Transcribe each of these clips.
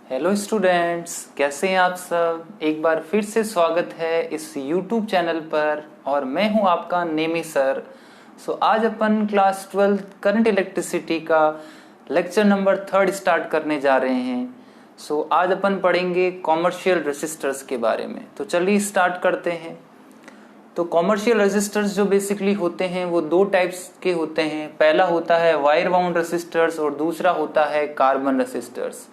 Hello students, कैसे हैं आप सब। एक बार फिर से स्वागत है इस यूट्यूब चैनल पर और मैं हूं आपका नेमी सर। आज अपन क्लास 12 करंट इलेक्ट्रिसिटी का लेक्चर नंबर 3 स्टार्ट करने जा रहे हैं। आज अपन पढ़ेंगे कॉमर्शियल रेसिस्टर्स के बारे में। तो चलिए स्टार्ट करते हैं। तो कॉमर्शियल रेसिस्टर्स जो बेसिकली होते हैं वो दो टाइप्स के होते हैं। पहला होता है वायर बाउंड रेसिस्टर्स और दूसरा होता है कार्बन रेसिस्टर्स।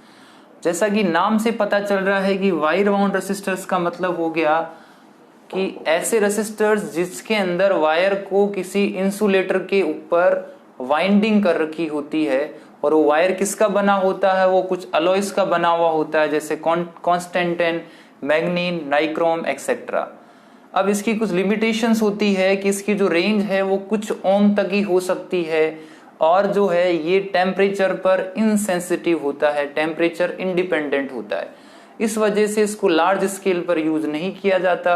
जैसा कि नाम से पता चल रहा है कि वायर बाउंड रेसिस्टर्स का मतलब हो गया कि ऐसे रेसिस्टर्स जिसके अंदर वायर को किसी इंसुलेटर के ऊपर वाइंडिंग कर रखी होती है और वो वायर किसका बना होता है, वो कुछ अलॉयस का बना हुआ होता है, जैसे कॉन्स्टेंटेन, मैग्नीन, नाइक्रोम एक्सेट्रा। अब इसकी कुछ लिमिटेशंस होती है कि इसकी जो रेंज है वो कुछ ओम तक ही हो सकती है और जो है ये टेम्परेचर पर इनसेंसिटिव होता है, टेम्परेचर इंडिपेंडेंट होता है। इस वजह से इसको लार्ज स्केल पर यूज नहीं किया जाता।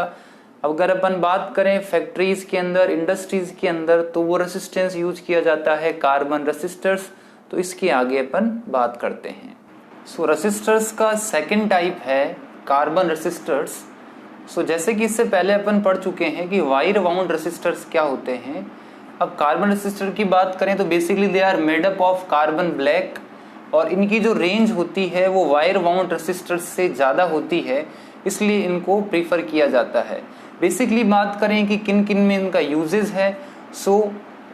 अगर अपन बात करें फैक्ट्रीज के अंदर, इंडस्ट्रीज के अंदर, तो वो रेसिस्टेंस यूज किया जाता है कार्बन रेसिस्टर्स। तो इसके आगे अपन बात करते हैं। रेसिस्टर्स का सेकेंड टाइप है कार्बन रेसिस्टर्स। जैसे कि इससे पहले अपन पढ़ चुके हैं कि वायर बाउंड रेसिस्टर्स क्या होते हैं। अब कार्बन रेसिस्टर की बात करें तो basically they are made up of carbon black और इनकी जो रेंज होती है वो वायर बाउंड रेसिस्टर्स से ज़्यादा होती है, इसलिए इनको प्रीफर किया जाता है। बेसिकली बात करें कि किन किन में इनका यूजेस है,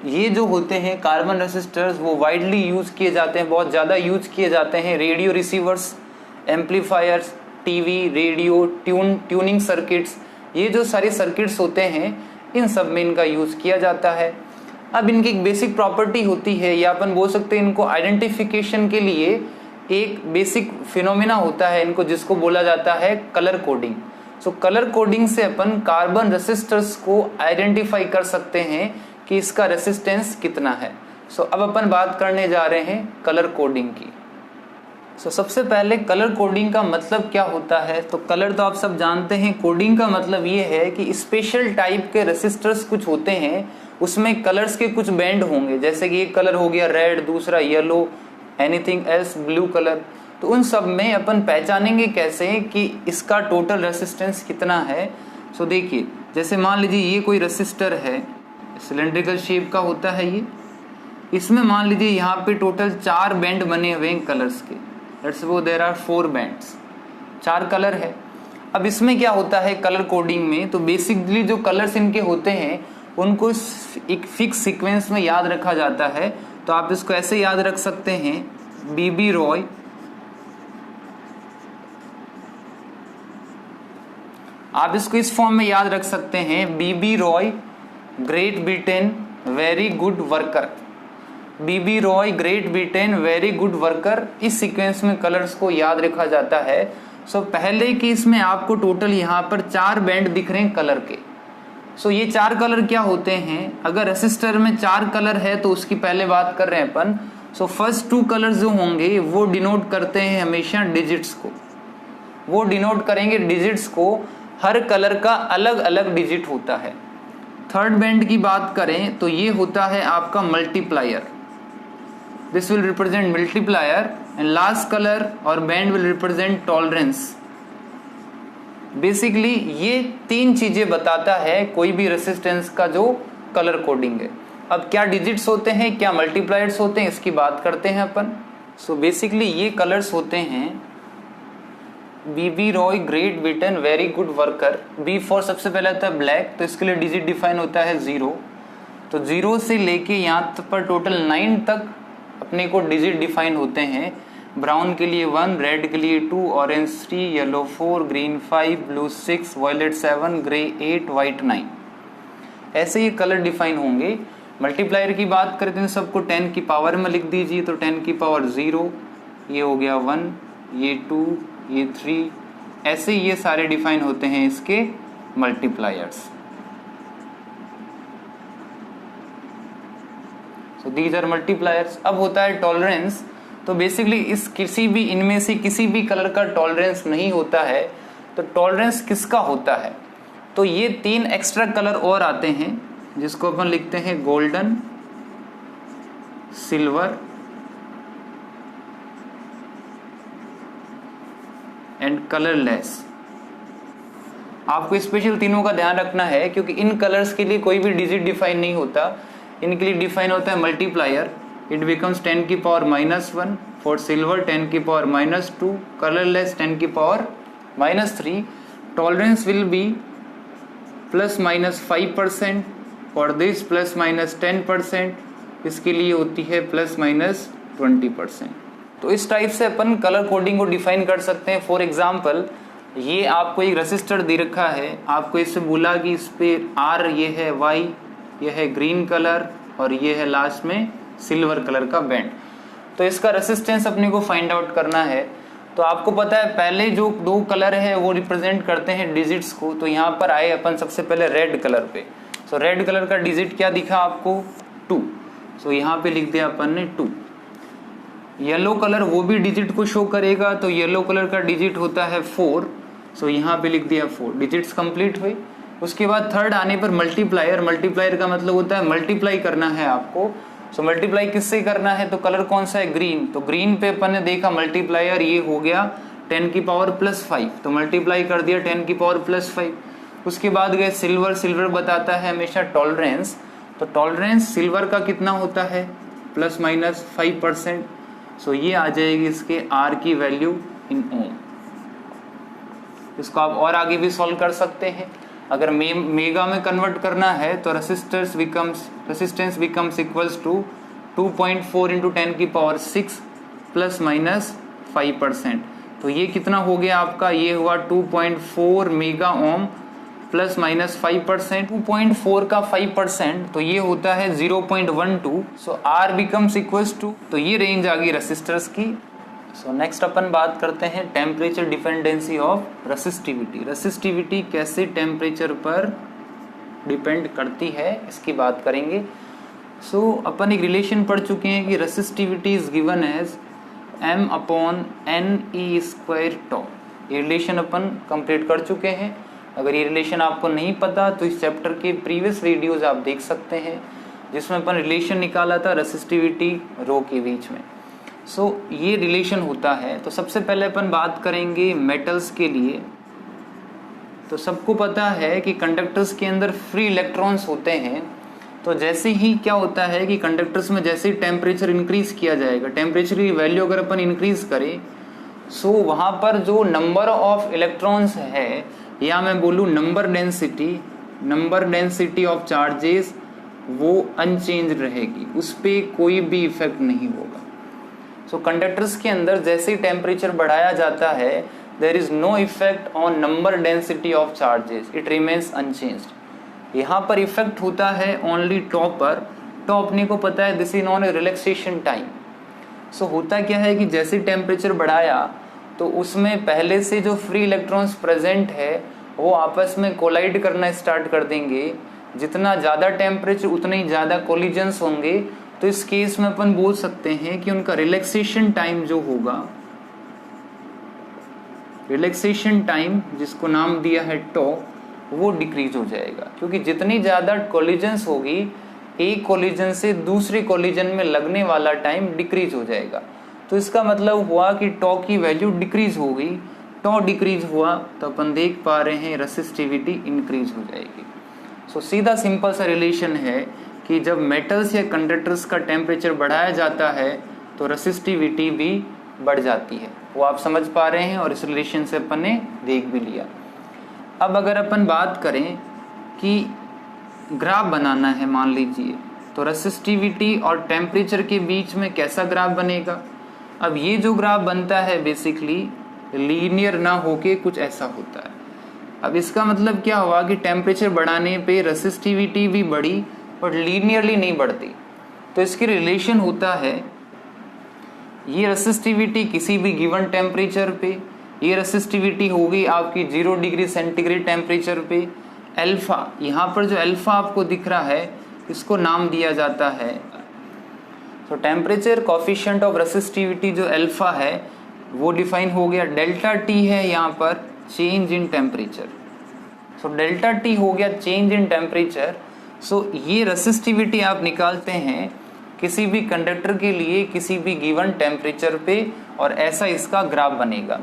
ये जो होते हैं कार्बन रेसिस्टर्स वो वाइडली यूज किए जाते हैं, बहुत ज़्यादा यूज किए जाते हैं radio receivers, amplifiers, TV, radio, tuning circuits. ये जो सारे सर्किट्स होते हैं इन सब में इनका यूज किया जाता है। अब इनकी एक बेसिक प्रॉपर्टी होती है, या अपन बोल सकते हैं इनको आइडेंटिफिकेशन के लिए एक बेसिक फिनोमेना होता है इनको, जिसको बोला जाता है कलर कोडिंग। कलर कोडिंग से अपन कार्बन रेसिस्टर्स को आइडेंटिफाई कर सकते हैं कि इसका रेसिस्टेंस कितना है। अब अपन बात करने जा रहे हैं कलर कोडिंग की। सबसे पहले कलर कोडिंग का मतलब क्या होता है। तो कलर तो आप सब जानते हैं, कोडिंग का मतलब ये है कि स्पेशल टाइप के रेसिस्टर्स कुछ होते हैं, उसमें कलर्स के कुछ बैंड होंगे, जैसे कि एक कलर हो गया रेड, दूसरा yellow, anything else blue colour. तो उन सब में अपन पहचानेंगे कैसे कि इसका टोटल रेसिस्टेंस कितना है। देखिए, जैसे मान लीजिए ये कोई रेसिस्टर है, सिलेंड्रिकल शेप का होता है ये। इसमें मान लीजिए यहाँ पे टोटल 4 बैंड बने हुए हैं कलर्स के। Let's suppose there are 4 bands, 4 colour है। अब इसमें क्या होता है कलर कोडिंग में, तो बेसिकली जो कलर्स इनके होते हैं उनको एक फिक्स सीक्वेंस में याद रखा जाता है। तो आप इसको ऐसे याद रख सकते हैं, बीबी रॉय, आप इसको इस फॉर्म में याद रख सकते हैं, BB Roy Great Britain very good worker. BB Roy Great Britain very good worker, इस सीक्वेंस में कलर्स को याद रखा जाता है। पहले की इसमें आपको टोटल यहाँ पर 4 बैंड दिख रहे हैं कलर के। ये 4 कलर क्या होते हैं, अगर रेसिस्टर में 4 कलर है तो उसकी पहले बात कर रहे हैं अपन। फर्स्ट 2 कलर्स जो होंगे वो डिनोट करते हैं हमेशा डिजिट्स को, वो डिनोट करेंगे डिजिट्स को, हर कलर का अलग अलग डिजिट होता है। थर्ड बैंड की बात करें तो ये होता है आपका multiplier, this will represent multiplier, and last colour और band will represent tolerance. Basically ये 3 चीजें बताता है कोई भी रेसिस्टेंस का जो कलर कोडिंग है। अब क्या डिजिट्स होते हैं, क्या मल्टीप्लायर्स होते हैं, इसकी बात करते हैं अपन। बेसिकली ये कलर्स होते हैं BB Roy Great Britain very good worker. B for सबसे पहले होता है ब्लैक, तो इसके लिए डिजिट डिफाइन होता है 0। तो 0 से लेके यहाँ पर टोटल 9 तक अपने को डिजिट डिफाइन होते हैं। ब्राउन के लिए 1, रेड के लिए 2, orange 3, yellow 4, green 5, blue 6, violet 7, grey 8, white 9, ऐसे ये कलर डिफाइन होंगे। मल्टीप्लायर की बात करें तो सबको 10 की पावर में लिख दीजिए। तो 10 की पावर 0, ये हो गया 1, ये 2, ये 3, ऐसे ये सारे डिफाइन होते हैं इसके मल्टीप्लायर्स। These are multipliers. अब होता है टॉलरेंस। तो बेसिकली इस किसी भी इनमें से किसी भी कलर का टॉलरेंस नहीं होता है। तो टॉलरेंस किसका होता है, तो ये 3 एक्स्ट्रा कलर और आते हैं जिसको अपन लिखते हैं गोल्डन, सिल्वर एंड कलरलेस। आपको स्पेशल तीनों का ध्यान रखना है क्योंकि इन कलर्स के लिए कोई भी डिजिट डिफाइन नहीं होता, इनके लिए डिफाइन होता है मल्टीप्लायर। इट बिकम्स 10 की पावर -1, फॉर सिल्वर 10 की पावर -2, कलरलेस 10 की power -3। Tolerance will be ±5%, for this ±10%, इसके लिए होती है ±20%। तो इस टाइप से अपन कलर कोडिंग को डिफाइन कर सकते हैं। फॉर एग्जाम्पल, ये आपको एक रेसिस्टर दे रखा है, आपको इससे बोला कि इस पे R ये है Y, ये है ग्रीन कलर और ये है लास्ट में सिल्वर कलर का बैंड। तो इसका रेसिस्टेंस अपने को फाइंड आउट करना है। तो आपको पता है पहले जो दो कलर है वो रिप्रेजेंट करते हैं डिजिट्स को। तो यहाँ पर आए अपन सबसे पहले रेड कलर पे। सो रेड कलर का डिजिट क्या दिखा आपको? 2। सो यहाँ पे लिख दिया अपन ने 2। येलो कलर वो भी डिजिट को शो करेगा, तो येलो कलर का डिजिट होता है 4। सो यहाँ पे लिख दिया 4। डिजिट्स कंप्लीट हुए। उसके बाद थर्ड आने पर मल्टीप्लायर। मल्टीप्लायर का मतलब होता है मल्टीप्लाई करना है आपको। सो मल्टीप्लाई किससे करना है? तो कलर कौन सा है? ग्रीन। तो ग्रीन पे अपन ने देखा मल्टीप्लायर ये हो गया 10 की पावर +5, तो मल्टीप्लाई कर दिया 10 की पावर +5। उसके बाद गए सिल्वर। सिल्वर बताता है हमेशा टॉलरेंस। तो टॉलरेंस सिल्वर का कितना होता है? ±5%। सो ये आ जाएगी इसके R की वैल्यू इन ओम। इसको आप और आगे भी सॉल्व कर सकते हैं। अगर मेगा में कन्वर्ट करना है तो रेसिस्टेंस बिकम्स इक्वल्स टू 2.4 × 10 की पावर 6 ±5%। तो ये कितना हो गया आपका? ये हुआ 2.4 मेगा ओम ±5%। 2.4 का 5%, तो ये होता है 0.12। सो R बिकम्स इक्वल्स टू, तो ये रेंज आ गई रेसिस्टर्स की। सो नेक्स्ट अपन बात करते हैं temperature dependency of resistivity. Resistivity कैसे टेम्परेचर पर डिपेंड करती है इसकी बात करेंगे। सो अपन एक रिलेशन पढ़ चुके हैं कि resistivity is given as m/n/e² τ। ये रिलेशन अपन कंप्लीट कर चुके हैं। अगर ये रिलेशन आपको नहीं पता तो इस चैप्टर के प्रीवियस वीडियोज आप देख सकते हैं जिसमें अपन रिलेशन निकाला था रेसिस्टिविटी रो के बीच में। सो ये रिलेशन होता है। तो सबसे पहले अपन बात करेंगे मेटल्स के लिए। तो सबको पता है कि कंडक्टर्स के अंदर फ्री इलेक्ट्रॉन्स होते हैं। तो जैसे ही क्या होता है कि कंडक्टर्स में जैसे ही टेम्परेचर इंक्रीज किया जाएगा, टेम्परेचर की वैल्यू अगर अपन इंक्रीज करें, सो वहाँ पर जो नंबर ऑफ इलेक्ट्रॉन्स है, या मैं बोलूँ नंबर डेंसिटी ऑफ चार्जेस, वो अनचेंज रहेगी, उस पर कोई भी इफेक्ट नहीं होगा। सो कंडक्टर्स के अंदर जैसे ही टेम्परेचर बढ़ाया जाता है, there is no effect on number density of charges, it remains unchanged. यहाँ पर इफेक्ट होता है ओनली टॉप पर। तो अपने को पता है this is known as relaxation time. So होता क्या है कि जैसे टेम्परेचर बढ़ाया तो उसमें पहले से जो फ्री इलेक्ट्रॉन्स प्रेजेंट है वो आपस में कोलाइड करना स्टार्ट कर देंगे। जितना ज़्यादा टेम्परेचर उतने ही ज़्यादा कोलिजन्स होंगे। तो इस केस में अपन बोल सकते हैं कि उनका रिलैक्सेशन टाइम जो होगा, रिलैक्सेशन टाइम जिसको नाम दिया है टॉ, वो डिक्रीज हो जाएगा। क्योंकि जितनी ज़्यादा कोलिजन्स होगी, एक कोलिजन से दूसरे कोलिजन में लगने वाला टाइम डिक्रीज हो जाएगा। तो इसका मतलब हुआ कि टॉ की वैल्यू डिक्रीज हो गई। टॉ डिक्रीज हुआ तो अपन देख पा रहे हैं रेसिस्टिविटी इंक्रीज हो जाएगी। सो सीधा सिंपल सा रिलेशन है कि जब मेटल्स या कंडक्टर्स का टेम्परेचर बढ़ाया जाता है तो रेसिस्टिविटी भी बढ़ जाती है। वो आप समझ पा रहे हैं और इस रिलेशन से अपन ने देख भी लिया। अब अगर अपन बात करें कि ग्राफ बनाना है, मान लीजिए, तो रेसिस्टिविटी और टेम्परेचर के बीच में कैसा ग्राफ बनेगा? अब ये जो ग्राफ बनता है बेसिकली लीनियर ना होके कुछ ऐसा होता है। अब इसका मतलब क्या हुआ कि टेम्परेचर बढ़ाने पे रेसिस्टिविटी भी बढ़ी बट लीनियरली नहीं बढ़ती। तो इसकी रिलेशन होता है, ये रेसिस्टिविटी किसी भी गिवन टेम्परेचर पे, ये रेसिस्टिविटी होगी आपकी 0 डिग्री सेंटीग्रेड टेम्परेचर पे। अल्फा, यहाँ पर जो अल्फा आपको दिख रहा है इसको नाम दिया जाता है, तो टेम्परेचर कोफिशिएंट ऑफ रेसिस्टिविटी जो अल्फा है वो डिफाइन हो गया। डेल्टा टी है यहाँ पर change in temperature. So delta T हो गया चेंज इन टेम्परेचर। सो ये रेसिस्टिविटी आप निकालते हैं किसी भी कंडक्टर के लिए किसी भी गिवन टेम्परेचर पे, और ऐसा इसका ग्राफ बनेगा।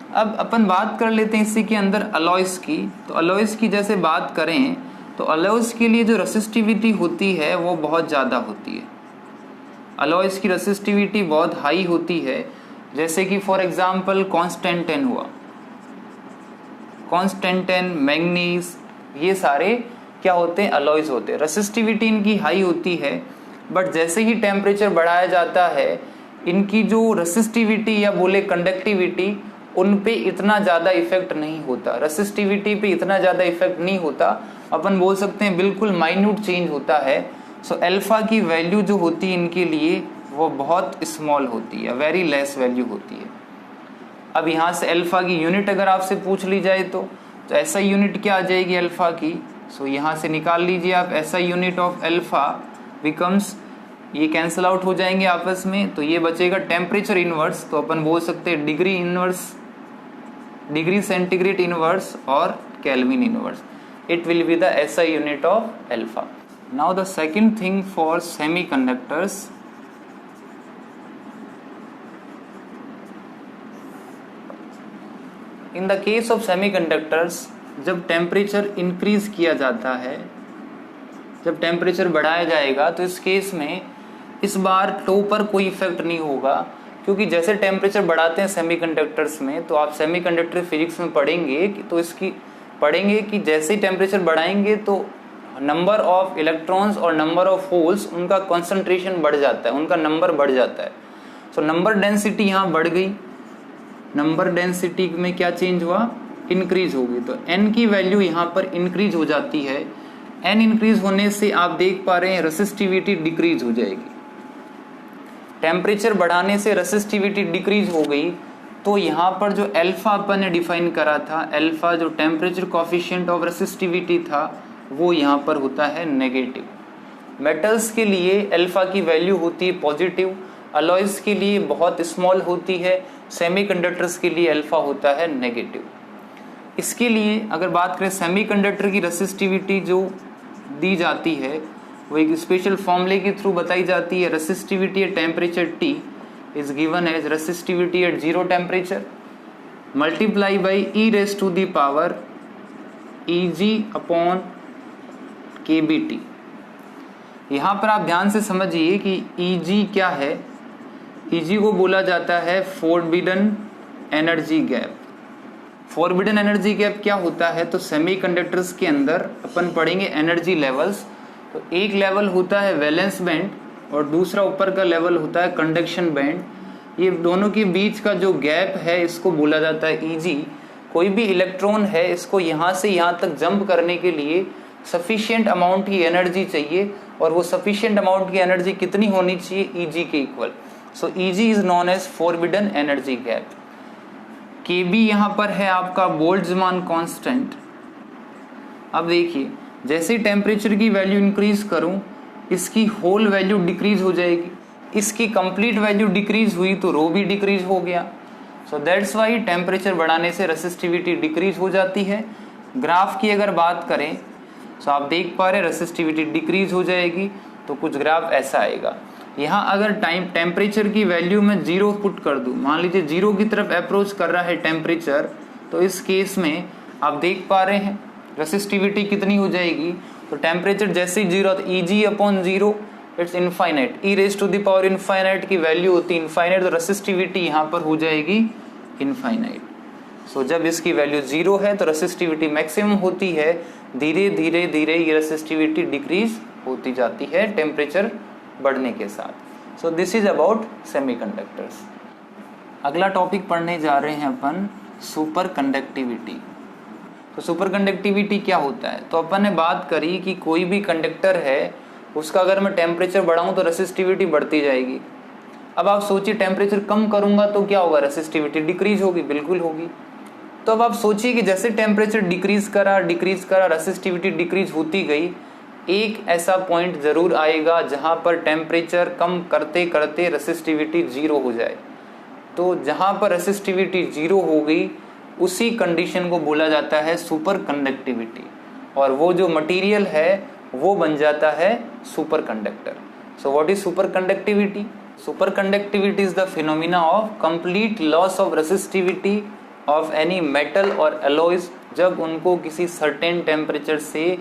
अब अपन बात कर लेते हैं इसी के अंदर अलॉयस की। तो अलॉयस की जैसे बात करें तो अलॉयस के लिए जो रेसिस्टिविटी होती है वो बहुत ज़्यादा होती है। अलॉयस की रेसिस्टिविटी बहुत हाई होती है, जैसे कि फॉर एग्जांपल कॉन्स्टेंटेन हुआ, कॉन्स्टेंटेन, मैग्नीज, ये सारे क्या होते हैं, अलॉयज होते हैं। रेसिस्टिविटी इनकी हाई होती है, बट जैसे ही टेम्परेचर बढ़ाया जाता है इनकी जो रेसिस्टिविटी या बोले कंडक्टिविटी उन पे इतना ज़्यादा इफेक्ट नहीं होता, रेसिस्टिविटी पे इतना ज़्यादा इफेक्ट नहीं होता, अपन बोल सकते हैं बिल्कुल माइन्यूट चेंज होता है। सो अल्फा की वैल्यू जो होती है इनके लिए वो बहुत स्मॉल होती है, वेरी लेस वैल्यू होती है। अब यहाँ से अल्फा की यूनिट अगर आपसे पूछ ली जाए तो ऐसा यूनिट क्या आ जाएगी अल्फा की। सो यहाँ से निकाल लीजिए आप, ऐसा यूनिट ऑफ अल्फा बिकम्स, ये कैंसिल आउट हो जाएंगे आपस में, तो ये बचेगा टेम्परेचर इनवर्स। तो अपन बोल सकते हैं degree inverse, degree centigrade inverse और kelvin inverse. It will be the SI unit of alpha. Now the second thing for semiconductors, in the case of semiconductors जब टेम्परेचर इंक्रीज किया जाता है, जब टेम्परेचर बढ़ाया जाएगा तो इस केस में इस बार टो पर कोई इफेक्ट नहीं होगा, क्योंकि जैसे टेम्परेचर बढ़ाते हैं सेमीकंडक्टर्स में, तो आप सेमीकंडक्टर फिजिक्स में पढ़ेंगे तो इसकी पढ़ेंगे कि जैसे ही टेम्परेचर बढ़ाएंगे तो नंबर ऑफ इलेक्ट्रॉन्स और नंबर ऑफ होल्स, उनका कॉन्सेंट्रेशन बढ़ जाता है, उनका नंबर बढ़ जाता है। सो नंबर डेंसिटी यहाँ बढ़ गई, नंबर डेंसिटी में क्या चेंज हुआ, इंक्रीज होगी। तो n की वैल्यू यहाँ पर इंक्रीज हो जाती है। n इंक्रीज होने से आप देख पा रहे हैं रेसिस्टिविटी डिक्रीज हो जाएगी। टेम्परेचर बढ़ाने से रेसिस्टिविटी डिक्रीज हो गई, तो यहाँ पर जो अल्फा अपन ने डिफाइन करा था, अल्फा जो टेम्परेचर कोफिशिएंट ऑफ रेसिस्टिविटी था, वो यहाँ पर होता है नेगेटिव। मेटल्स के लिए अल्फा की वैल्यू होती है पॉजिटिव, अलॉयज के लिए बहुत स्मॉल होती है, सेमीकंडक्टर्स के लिए अल्फा होता है नेगेटिव। इसके लिए अगर बात करें सेमीकंडक्टर की रेसिस्टिविटी जो दी जाती है वो एक स्पेशल फॉर्मूले के थ्रू बताई जाती है। Resistivity at temperature T is given as resistivity at 0 temperature multiply by e raise to the power Eg upon kBT। यहाँ पर आप ध्यान से समझिए कि Eg क्या है, Eg को बोला जाता है forbidden energy gap. Forbidden energy gap क्या होता है, तो सेमीकंडक्टर्स के अंदर अपन पढ़ेंगे एनर्जी लेवल्स। तो एक लेवल होता है वैलेंस बैंड और दूसरा ऊपर का लेवल होता है कंडक्शन बैंड। ये दोनों के बीच का जो गैप है इसको बोला जाता है Eg। कोई भी इलेक्ट्रॉन है, इसको यहाँ से यहाँ तक जंप करने के लिए सफिशिएंट अमाउंट की एनर्जी चाहिए, और वो सफिशिएंट अमाउंट की एनर्जी कितनी होनी चाहिए, Eg के equal. So Eg is known as forbidden energy gap. Kb यहाँ पर है आपका बोल्ट्जमान कांस्टेंट। अब देखिए जैसे ही टेम्परेचर की वैल्यू इंक्रीज करूं इसकी होल वैल्यू डिक्रीज हो जाएगी, इसकी कंप्लीट वैल्यू डिक्रीज हुई तो रो भी डिक्रीज हो गया। सो दैट्स वाई टेम्परेचर बढ़ाने से रेसिस्टिविटी डिक्रीज हो जाती है। ग्राफ की अगर बात करें तो आप देख पा रहे हैं रेसिस्टिविटी डिक्रीज हो जाएगी, तो कुछ ग्राफ ऐसा आएगा। यहाँ अगर टेम्परेचर की वैल्यू में 0 पुट कर दूं, मान लीजिए 0 की तरफ अप्रोच कर रहा है टेम्परेचर, तो इस केस में आप देख पा रहे हैं रेसिस्टिविटी कितनी हो जाएगी। तो टेम्परेचर जैसे ही 0 तो Eg upon 0 it's infinite, e raise to the power infinite की वैल्यू होती है इनफाइनाइट, तो रेसिस्टिविटी यहाँ पर हो जाएगी इनफाइनाइट। सो जब इसकी वैल्यू 0 है तो रेसिस्टिविटी मैक्सिमम होती है, धीरे धीरे धीरे ये रेसिस्टिविटी डिक्रीज होती जाती है टेम्परेचर बढ़ने के साथ। So this is about semiconductors. अगला टॉपिक पढ़ने जा रहे हैं अपन सुपर कंडक्टिविटी। तो सुपर कंडक्टिविटी क्या होता है, तो अपन ने बात करी कि कोई भी कंडक्टर है उसका अगर मैं टेम्परेचर बढ़ाऊं तो रेसिस्टिविटी बढ़ती जाएगी। अब आप सोचिए टेम्परेचर कम करूंगा तो क्या होगा, रेसिस्टिविटी डिक्रीज होगी, बिल्कुल होगी। तो अब आप सोचिए कि जैसे टेम्परेचर डिक्रीज करा रेसिस्टिविटी डिक्रीज होती गई, एक ऐसा पॉइंट जरूर आएगा जहां पर टेम्परेचर कम करते करते रेसिस्टिविटी 0 हो जाए। तो जहां पर रेसिस्टिविटी 0 हो गई उसी कंडीशन को बोला जाता है सुपर कंडक्टिविटी, और वो जो मटेरियल है वो बन जाता है super conductor. So what is super conductivity? Super conductivity is the phenomena of complete loss of resistivity of any metal और एलॉयज जब उनको किसी सर्टेन टेम्परेचर से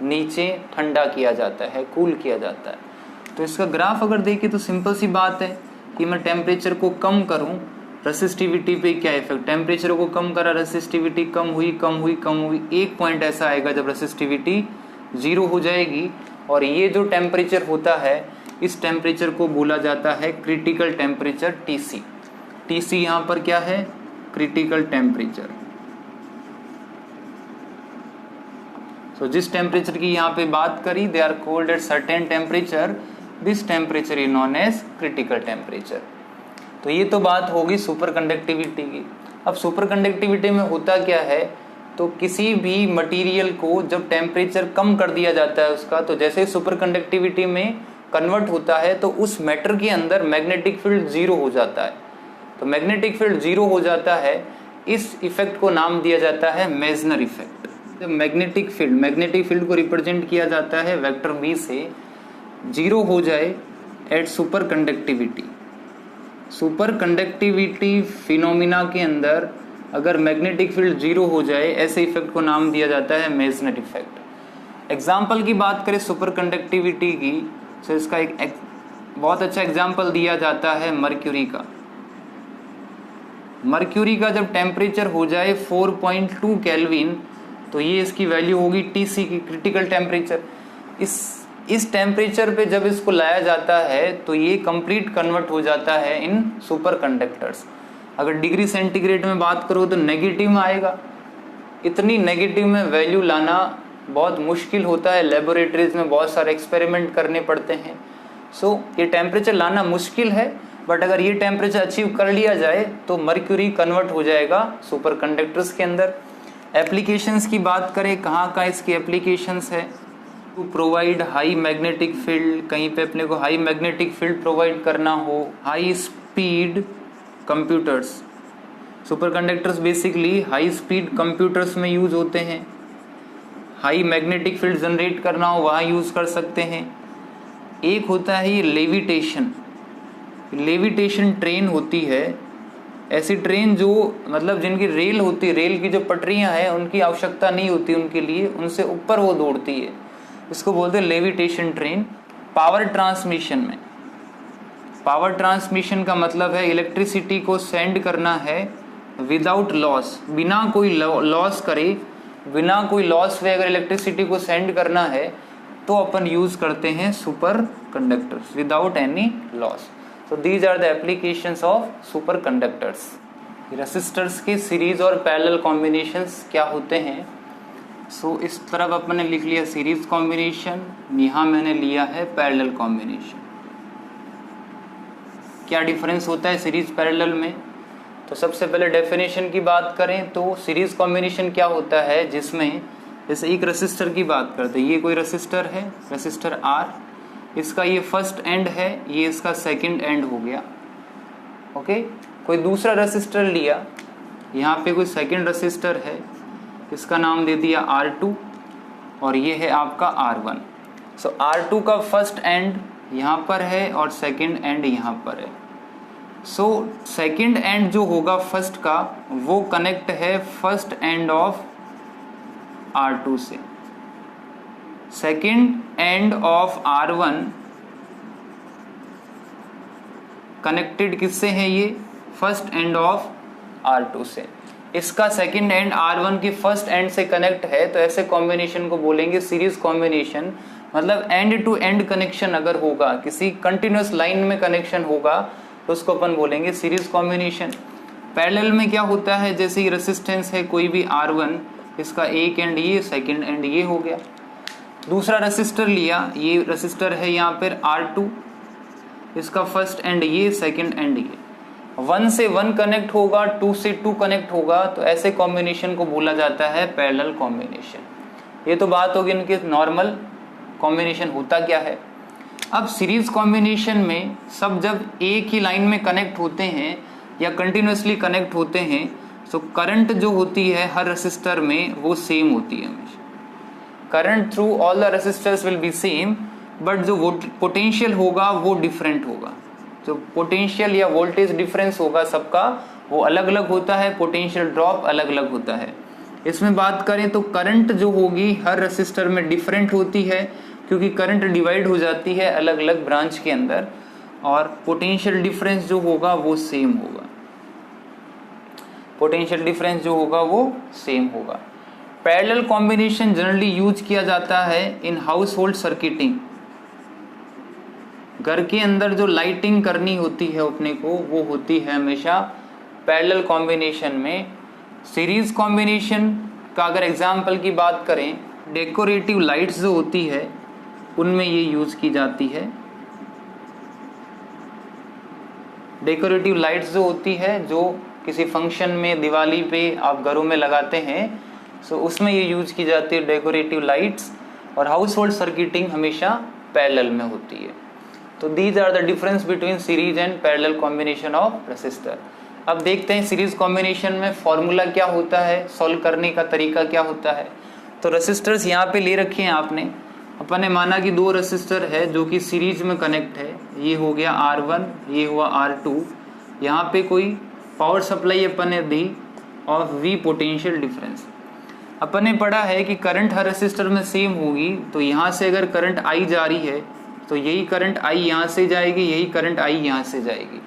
नीचे ठंडा किया जाता है, कूल किया जाता है। तो इसका ग्राफ अगर देखें तो सिंपल सी बात है कि मैं टेम्परेचर को कम करूं, रेसिस्टिविटी पे क्या इफेक्ट, टेम्परेचर को कम करा, रेसिस्टिविटी कम हुई कम हुई कम हुई, एक पॉइंट ऐसा आएगा जब रेसिस्टिविटी 0 हो जाएगी। और ये जो टेम्परेचर होता है इस टेम्परेचर को बोला जाता है क्रिटिकल टेम्परेचर TC। TC यहाँ पर क्या है, क्रिटिकल टेम्परेचर। सो जिस टेम्परेचर की यहाँ पे बात करी, they are called at certain temperature, this temperature is known as critical temperature. तो ये तो बात होगी सुपर कंडक्टिविटी की। अब सुपर कंडक्टिविटी में होता क्या है, तो किसी भी मटेरियल को जब टेम्परेचर कम कर दिया जाता है उसका, तो जैसे सुपर कंडक्टिविटी में कन्वर्ट होता है तो उस मैटर के अंदर मैग्नेटिक फील्ड 0 हो जाता है। तो मैग्नेटिक फील्ड 0 हो जाता है, इस इफेक्ट को नाम दिया जाता है मेजनर इफेक्ट। जब मैग्नेटिक फील्ड को रिप्रेजेंट किया जाता है वेक्टर B से, 0 हो जाए at superconductivity. Superconductivity phenomena के अंदर अगर मैग्नेटिक फील्ड 0 हो जाए, ऐसे इफेक्ट को नाम दिया जाता है मेजनर इफेक्ट। एग्जाम्पल की बात करें सुपर कंडक्टिविटी की, तो इसका एक बहुत अच्छा एग्जाम्पल दिया जाता है मर्क्यूरी का। मर्क्यूरी का जब टेम्परेचर हो जाए 4.2 केल्विन, तो ये इसकी वैल्यू होगी TC की, क्रिटिकल टेम्परेचर। इस टेम्परेचर पे जब इसको लाया जाता है तो ये कंप्लीट कन्वर्ट हो जाता है इन सुपर कंडक्टर्स। अगर डिग्री सेंटीग्रेड में बात करो तो नेगेटिव में आएगा। इतनी नेगेटिव में वैल्यू लाना बहुत मुश्किल होता है, लेबोरेटरीज में बहुत सारे एक्सपेरिमेंट करने पड़ते हैं। सो ये टेम्परेचर लाना मुश्किल है, बट अगर ये टेम्परेचर अचीव कर लिया जाए तो मर्क्यूरी कन्वर्ट हो जाएगा सुपर कंडक्टर्स के अंदर। एप्लीकेशंस की बात करें, कहाँ कहाँ इसकी एप्लीकेशंस है, to provide high magnetic field, कहीं पे अपने को हाई मैग्नेटिक फील्ड प्रोवाइड करना हो, high speed computers. Super conductors basically high speed computers में यूज होते हैं। हाई मैग्नेटिक फील्ड जनरेट करना हो वहाँ यूज कर सकते हैं। एक होता है ये लेविटेशन। लेविटेशन ट्रेन होती है, ऐसी ट्रेन जो मतलब जिनकी रेल होती है, रेल की जो पटरियां हैं उनकी आवश्यकता नहीं होती उनके लिए, उनसे ऊपर वो दौड़ती है, इसको बोलते हैं लेविटेशन ट्रेन। पावर ट्रांसमिशन में, पावर ट्रांसमिशन का मतलब है इलेक्ट्रिसिटी को सेंड करना है विदाउट लॉस, बिना कोई लॉस करे, बिना कोई लॉस वे अगर इलेक्ट्रिसिटी को सेंड करना है तो अपन यूज करते हैं super conductors without any loss. So these are the applications of superconductors. Resistors के सीरीज और पैरेलल कॉम्बिनेशंस क्या होते हैं। सो इस तरफ अपने लिख लिया सीरीज कॉम्बिनेशन, यहाँ मैंने लिया है पैरेलल कॉम्बिनेशन। क्या डिफरेंस होता है सीरीज पैरेलल में, तो सबसे पहले डेफिनेशन की बात करें तो सीरीज कॉम्बिनेशन क्या होता है, जिसमें जैसे एक रेसिस्टर की बात करते हैं, ये कोई रेसिस्टर है, रेसिस्टर R, इसका ये फर्स्ट एंड है, ये इसका सेकंड एंड हो गया। ओके, कोई दूसरा रेसिस्टर लिया, यहाँ पे कोई सेकंड रेसिस्टर है, इसका नाम दे दिया R2 और ये है आपका R1। सो R2 का फर्स्ट एंड यहाँ पर है और सेकंड एंड यहाँ पर है। सो सेकंड एंड जो होगा फर्स्ट का, वो कनेक्ट है फर्स्ट एंड ऑफ R2 से। Second end of R1 connected किससे है, ये फर्स्ट एंड ऑफ R2 से। इसका सेकेंड एंड R1 के फर्स्ट एंड से कनेक्ट है, तो ऐसे कॉम्बिनेशन को बोलेंगे सीरीज कॉम्बिनेशन। मतलब एंड टू एंड कनेक्शन अगर होगा, किसी कंटिन्यूअस लाइन में कनेक्शन होगा, तो उसको अपन बोलेंगे सीरीज कॉम्बिनेशन। पैरेलल में क्या होता है, जैसे ही रेसिस्टेंस है कोई भी R1, इसका एक एंड ये, सेकेंड एंड ये हो गया। दूसरा रेसिस्टर लिया, ये रेसिस्टर है यहाँ पर R2, इसका फर्स्ट एंड ये, सेकंड एंड ये। 1 से 1 कनेक्ट होगा, 2 से 2 कनेक्ट होगा, तो ऐसे कॉम्बिनेशन को बोला जाता है पैरेलल कॉम्बिनेशन। ये तो बात होगी इनके नॉर्मल कॉम्बिनेशन होता क्या है। अब सीरीज कॉम्बिनेशन में सब जब एक ही लाइन में कनेक्ट होते हैं या कंटिन्यूसली कनेक्ट होते हैं, तो करंट जो होती है हर रेसिस्टर में वो सेम होती है हमेशा। Current through all the resistors will be same, but जो पोटेंशियल होगा वो डिफरेंट होगा। जो पोटेंशियल या वोल्टेज डिफरेंस होगा सबका, वो अलग अलग होता है, पोटेंशियल ड्रॉप अलग अलग होता है। इसमें बात करें तो करंट जो होगी हर रेसिस्टर में डिफरेंट होती है, क्योंकि करंट डिवाइड हो जाती है अलग अलग ब्रांच के अंदर, और पोटेंशियल डिफरेंस जो होगा वो सेम होगा। पोटेंशियल डिफरेंस जो होगा वो सेम होगा। पैरेलल कॉम्बिनेशन जनरली यूज किया जाता है इन हाउस होल्ड सर्किटिंग। घर के अंदर जो लाइटिंग करनी होती है अपने को, वो होती है हमेशा पैरेलल कॉम्बिनेशन में। सीरीज कॉम्बिनेशन का अगर एग्जाम्पल की बात करें, डेकोरेटिव लाइट्स जो होती है उनमें ये यूज की जाती है। डेकोरेटिव लाइट्स जो होती है, जो किसी फंक्शन में, दिवाली पे आप घरों में लगाते हैं, सो उसमें ये यूज की जाती है डेकोरेटिव लाइट्स। और हाउस होल्ड सर्किटिंग हमेशा पैरेलल में होती है। तो these are the difference between series and parallel combination of resistor. अब देखते हैं सीरीज कॉम्बिनेशन में फॉर्मूला क्या होता है, सॉल्व करने का तरीका क्या होता है। तो रेसिस्टर्स यहाँ पे ले रखे हैं आपने। अपन ने माना कि दो रेसिस्टर है जो कि सीरीज में कनेक्ट है, ये हो गया R1, ये हुआ R2। यहाँ पे कोई पावर सप्लाई अपन ने the of V potential difference. अपन ने पढ़ा है कि करंट हर रेसिस्टर में सेम होगी, तो यहाँ से अगर करंट I जा रही है तो यही करंट I यहाँ से जाएगी, यही करंट I यहाँ से जाएगी।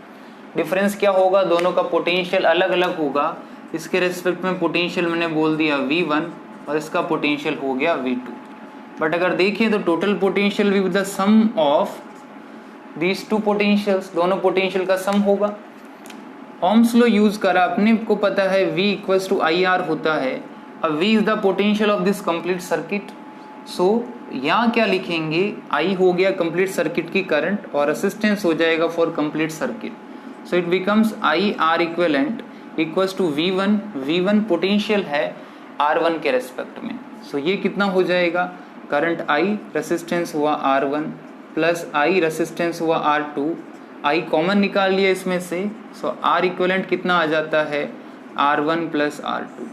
डिफरेंस क्या होगा, दोनों का पोटेंशियल अलग अलग होगा। इसके रेस्पेक्ट में पोटेंशियल मैंने बोल दिया V1 और इसका पोटेंशियल हो गया V2। बट अगर देखिए तो total potential with the sum of these two potentials, दोनों पोटेंशियल का सम होगा। ओम्स लॉ यूज करा, अपने को पता है V इक्वल्स टू IR होता है। अब V is the potential of this complete circuit. So यहाँ क्या लिखेंगे, I हो गया कंप्लीट सर्किट की करंट और रेसिस्टेंस हो जाएगा for complete circuit. So it becomes IR equivalent equals to V1 potential है R1 के रेस्पेक्ट में। सो ये कितना हो जाएगा, करंट I, रेसिस्टेंस हुआ R1 प्लस I रेसिस्टेंस हुआ R2, I कॉमन निकाल लिया इसमें से। सो R इक्विवेलेंट कितना आ जाता है, R1 प्लस R2।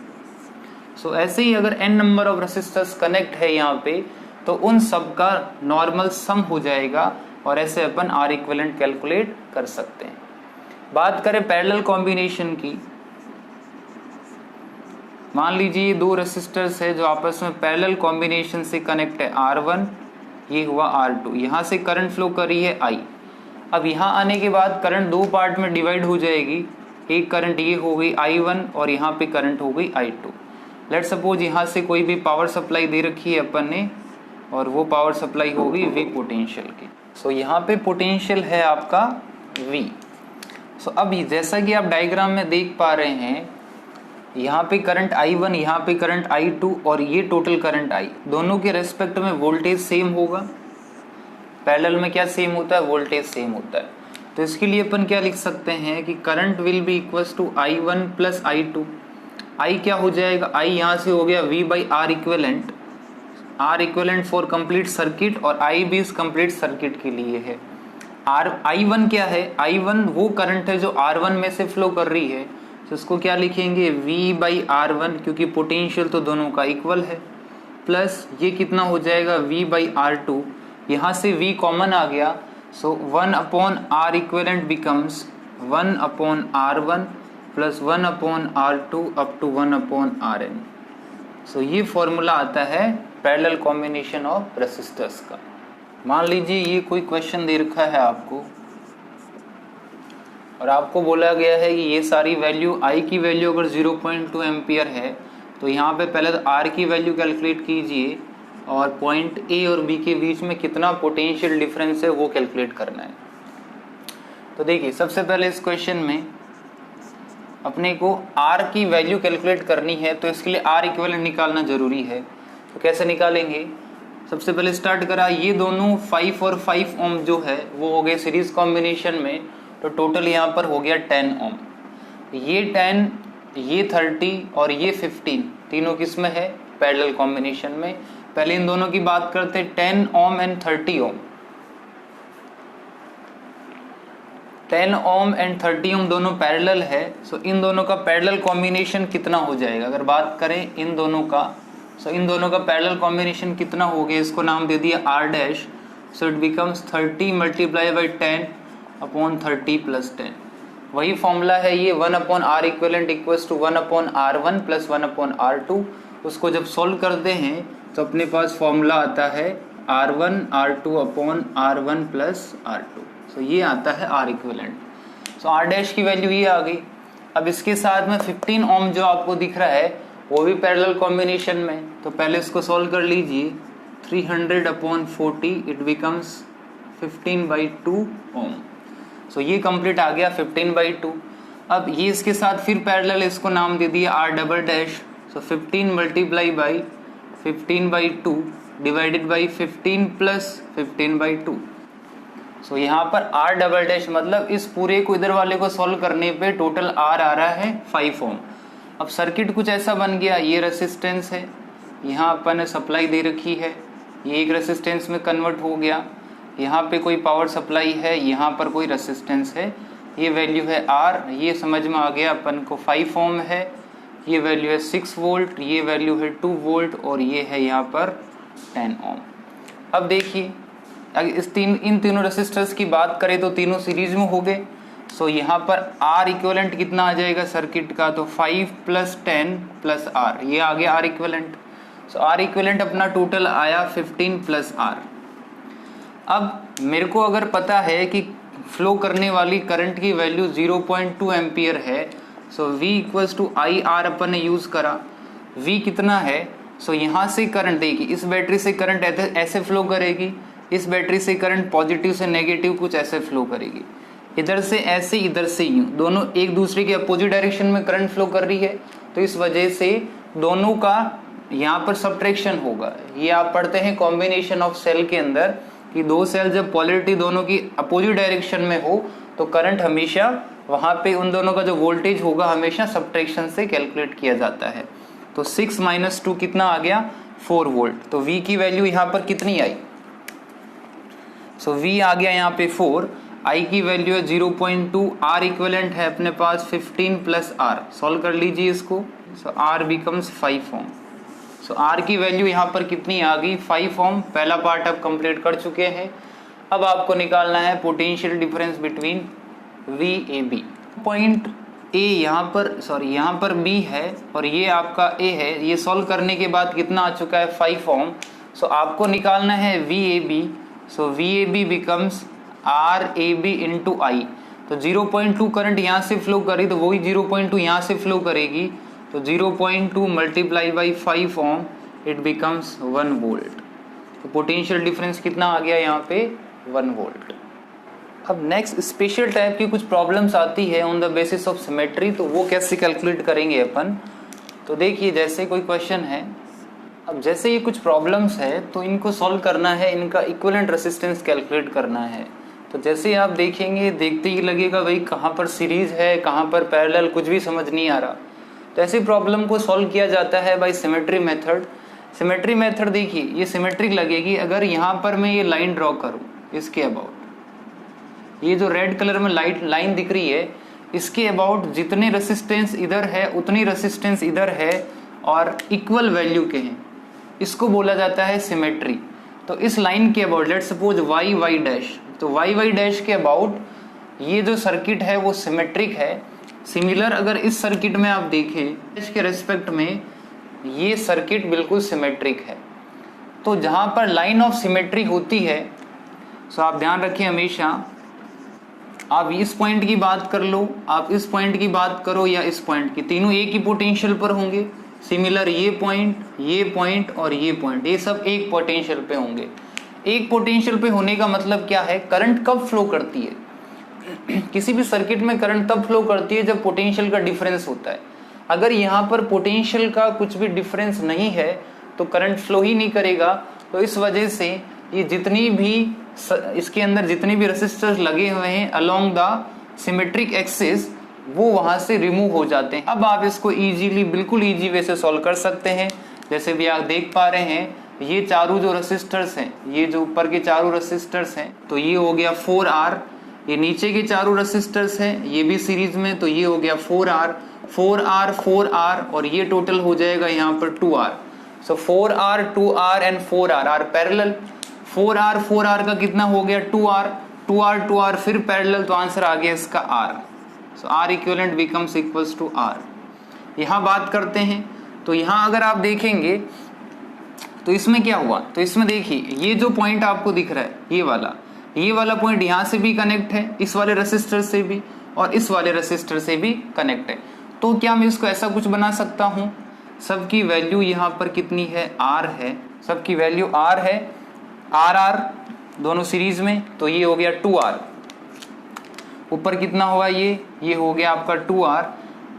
सो ऐसे ही अगर n number of resistors connect है यहाँ पे, तो उन सब का नॉर्मल सम हो जाएगा और ऐसे अपन R इक्विवेलेंट कैलकुलेट कर सकते हैं। बात करें पैरेलल कॉम्बिनेशन की, मान लीजिए दो रेसिस्टर्स है जो आपस में पैरेलल कॉम्बिनेशन से कनेक्ट है, R1 ये हुआ R2, यहाँ से करंट फ्लो कर रही है I। अब यहाँ आने के बाद करंट दो पार्ट में डिवाइड हो जाएगी, एक करंट ये हो गई I1 और यहाँ पे करंट हो गई I2। लेट सपोज यहाँ से कोई भी पावर सप्लाई दे रखी है अपन ने, और वो पावर सप्लाई हो गई V पोटेंशियल की। सो यहाँ पे पोटेंशियल है आपका V। सो अब जैसा कि आप डायग्राम में देख पा रहे हैं, यहाँ पे करंट I1, यहाँ पे करंट I2 और ये टोटल करंट I, दोनों के रेस्पेक्ट में वोल्टेज सेम होगा। पैरेलल में क्या सेम होता है, वोल्टेज सेम होता है। तो इसके लिए अपन क्या लिख सकते हैं कि current will be equals to I1 plus I2। I क्या हो जाएगा, I यहाँ से हो गया V by R equivalent, R equivalent for complete circuit, और I भी इस कंप्लीट सर्किट के लिए है। I1 क्या है, I1 वो करंट है जो R1 में से फ्लो कर रही है, तो इसको क्या लिखेंगे, V बाई R1, क्योंकि पोटेंशियल तो दोनों का इक्वल है, प्लस ये कितना हो जाएगा V बाई R2, यहाँ से V कॉमन आ गया। So 1 upon R equivalent becomes 1 upon R1 plus 1 upon R2 up to 1 upon Rn। So ये फॉर्मूला आता है पैरेलल कॉम्बिनेशन ऑफ रेसिस्टर्स का। मान लीजिए ये कोई क्वेश्चन दे रखा है आपको, और आपको बोला गया है कि ये सारी वैल्यू, I की वैल्यू अगर 0.2 एम्पियर है, तो यहाँ पे पहले तो R की वैल्यू कैलकुलेट कीजिए, और पॉइंट A और B के बीच में कितना पोटेंशियल डिफरेंस है वो कैलकुलेट करना है। तो देखिए सबसे पहले इस क्वेश्चन में अपने को R की वैल्यू कैलकुलेट करनी है, तो इसके लिए R इक्विवेलेंट निकालना जरूरी है। तो कैसे निकालेंगे, सबसे पहले स्टार्ट करा, ये दोनों 5 और 5 ओम जो है वो हो गए सीरीज कॉम्बिनेशन में, तो टोटल यहाँ पर हो गया 10 ओम। ये 10, ये 30 और ये 15 तीनों किस में है, पैरेलल कॉम्बिनेशन में। पहले इन दोनों की बात करते, 10 ohm and 30 Om. 10 ohm and 30 ओम दोनों पैरेलल है, सो इन दोनों का पैरेलल कॉम्बिनेशन कितना हो जाएगा, अगर बात करें इन दोनों का, सो इन दोनों का पैरेलल कॉम्बिनेशन कितना हो गया, इसको नाम दे दिया R dash. So it becomes 30 multiply by 10 upon 30 plus 10। वही फॉर्मूला है ये 1/R equivalent equals to 1/R1 plus 1/R2। उसको जब सॉल्व करते हैं तो अपने पास फॉर्मूला आता है R1 R2/R1 प्लस R2। सो ये आता है R इक्विवेलेंट। सो R डैश की वैल्यू ये आ गई। अब इसके साथ में 15 ओम जो आपको दिख रहा है वो भी पैरेलल कॉम्बिनेशन में, तो पहले इसको सॉल्व कर लीजिए। 300/40 इट बिकम्स 15/2 ओम। सो ये कंप्लीट आ गया 15/2। अब ये इसके साथ फिर पैरेलल, इसको नाम दे दिया R double dash. So 15 multiply by 15/2 divided by 15 plus 15/2। सो यहाँ पर R डबल डैश मतलब इस पूरे को इधर वाले को सॉल्व करने पे टोटल R आ रहा है 5 ओम। अब सर्किट कुछ ऐसा बन गया, ये रेसिस्टेंस है, यहाँ अपन ने सप्लाई दे रखी है, ये एक रेसिस्टेंस में कन्वर्ट हो गया, यहाँ पे कोई पावर सप्लाई है, यहाँ पर कोई रेसिस्टेंस है, ये वैल्यू है R। ये समझ में आ गया अपन को 5 ओम है, ये वैल्यू है 6 वोल्ट, ये वैल्यू है 2 वोल्ट और ये है यहाँ पर 10 ओम। अब देखिए अगर इन तीनों रेसिस्टर्स की बात करें तो तीनों सीरीज में हो गए। सो यहाँ पर R इक्विवेलेंट कितना आ जाएगा सर्किट का, तो 5 प्लस 10 प्लस R, ये आ गया R इक्विवेलेंट। सो R इक्विवेलेंट अपना टोटल आया 15 प्लस R। अब मेरे को अगर पता है कि फ्लो करने वाली करंट की वैल्यू 0.2 एम्पियर है, so V equals to I R अपन ने यूज करा। V कितना है, सो यहाँ से करंट देखिए, इस बैटरी से करंट ऐसे फ्लो करेगी, इस बैटरी से करंट पॉजिटिव से नेगेटिव कुछ ऐसे फ्लो करेगी, इधर से ऐसे, इधर से यूं, दोनों एक दूसरे के अपोजिट डायरेक्शन में करंट फ्लो कर रही है, तो इस वजह से दोनों का यहाँ पर सब्ट्रैक्शन होगा। ये आप पढ़ते हैं कॉम्बिनेशन ऑफ सेल के अंदर कि दो सेल जब पोलैरिटी दोनों की अपोजिट डायरेक्शन में हो तो करंट हमेशा वहां पे उन दोनों का जो वोल्टेज होगा हमेशा सब्ट्रैक्शन से कैलकुलेट किया जाता है। तो 6 - 2 कितना आ गया, 4 वोल्ट। तो V की वैल्यू यहाँ पर कितनी आई, सो V आ गया यहाँ पे 4, I की वैल्यू है 0.2, R इक्विवेलेंट है अपने पास 15 प्लस R। सॉल्व कर लीजिए इसको, सो R बिकम्स 5 ओम। सो R की वैल्यू यहाँ पर कितनी आ गई, 5 ओम। पहला पार्ट अब कंप्लीट कर चुके हैं। अब आपको निकालना है potential difference between VAB। Point A यहाँ पर B है और ये आपका A है। ये सॉल्व करने के बाद कितना आ चुका है, 5 ओम। सो आपको निकालना है VAB। So VAB becomes RAB into I। तो 0.2 करंट यहाँ से फ्लो करी तो वही 0.2 यहाँ से फ्लो करेगी, तो 0.2 multiply by 5 ohm it becomes 1 volt. तो पोटेंशियल डिफरेंस कितना आ गया यहाँ पे, 1 वोल्ट। अब नेक्स्ट स्पेशल टाइप की कुछ प्रॉब्लम्स आती है on the basis of symmetry, तो वो कैसे कैलकुलेट करेंगे अपन। तो देखिए जैसे कोई क्वेश्चन है, अब जैसे ये कुछ प्रॉब्लम्स है तो इनको सॉल्व करना है, इनका इक्विवेलेंट रेसिस्टेंस कैलकुलेट करना है। तो जैसे आप देखेंगे, देखते ही लगेगा भाई कहाँ पर सीरीज है कहाँ पर पैरेलल, कुछ भी समझ नहीं आ रहा। तो ऐसी प्रॉब्लम को सॉल्व किया जाता है by symmetry method. Symmetry method देखिए ये सिमेट्रिक लगेगी अगर यहाँ पर मैं ये लाइन ड्रॉ करूँ इसके अबाउट, ये जो रेड कलर में लाइन दिख रही है इसके अबाउट जितने रेसिस्टेंस इधर है उतनी रेसिस्टेंस इधर है और इक्वल वैल्यू के हैं, इसको बोला जाता है सिमेट्री। तो इस लाइन के about let's suppose y dash, तो y डैश के अबाउट ये जो सर्किट है वो सिमेट्रिक है। सिमिलर अगर इस सर्किट में आप देखें इसके रेस्पेक्ट में ये सर्किट बिल्कुल सिमेट्रिक है। तो जहां पर लाइन ऑफ सिमेट्री होती है, सो आप ध्यान रखिए हमेशा, आप इस पॉइंट की बात कर लो, आप इस पॉइंट की बात करो या इस पॉइंट की, तीनों एक ही पोटेंशियल पर होंगे। सिमिलर ये पॉइंट और ये पॉइंट, ये सब एक पोटेंशियल पे होंगे। एक पोटेंशियल पे होने का मतलब क्या है, करंट कब फ्लो करती है किसी भी सर्किट में करंट तब फ्लो करती है जब पोटेंशियल का डिफरेंस होता है। अगर यहाँ पर पोटेंशियल का कुछ भी डिफरेंस नहीं है तो करंट फ्लो ही नहीं करेगा। तो इस वजह से ये जितनी भी इसके अंदर जितने भी रेसिस्टर्स लगे हुए हैं अलोंग द सिमेट्रिक एक्सिस वो वहां से रिमूव हो जाते हैं। अब आप इसको इजीली बिल्कुल इजी वे से सॉल्व कर सकते हैं। जैसे भी आप देख पा रहे हैं ये चारों जो रेसिस्टर्स हैं, ये जो ऊपर के चारों रेसिस्टर्स हैं, तो ये हो गया 4R। ये नीचे के चारों रेसिस्टर्स हैं ये भी सीरीज में, तो ये हो गया 4R 4R 4R और ये टोटल हो जाएगा यहाँ पर 2R। So 4R 2R and 4R are parallel. 4R का कितना हो गया 2R 2R फिर पैरेलल, तो आंसर आ गया इसका R। So R equivalent becomes equals to R. यहाँ बात करते हैं तो यहाँ अगर आप देखेंगे तो इसमें क्या हुआ, तो इसमें देखिए ये जो पॉइंट आपको दिख रहा है ये वाला पॉइंट यहाँ से भी कनेक्ट है, इस वाले रेसिस्टर से भी, और इस वाले रेसिस्टर से भी कनेक्ट है। तो क्या मैं इसको ऐसा कुछ बना सकता हूँ, सबकी वैल्यू यहाँ पर कितनी है, आर है, सबकी वैल्यू आर है, आर आर दोनों सीरीज में, तो ये हो गया 2R। ऊपर कितना हुआ, ये हो गया आपका 2R,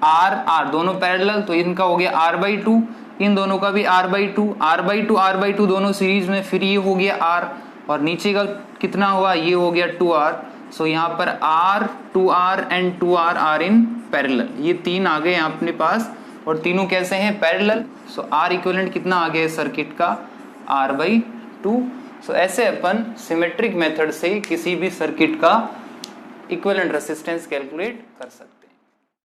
आर आर दोनों पैरेलल, तो इनका हो गया R/2, इन दोनों का भी R/2, R/2 दोनों सीरीज में, फिर ये हो गया R, और नीचे का कितना हुआ, ये हो गया 2R। सो यहाँ पर R, 2R and 2R are in parallel, ये तीन आ गए यहाँ अपने पास, और तीनों कैसे हैं, पैरेलल। सो R इक्विवेलेंट कितना आ गया सर्किट का, R/2। सो ऐसे अपन सिमेट्रिक मेथड से किसी भी सर्किट का इक्विवेलेंट रेजिस्टेंस कैलकुलेट कर सकते हैं।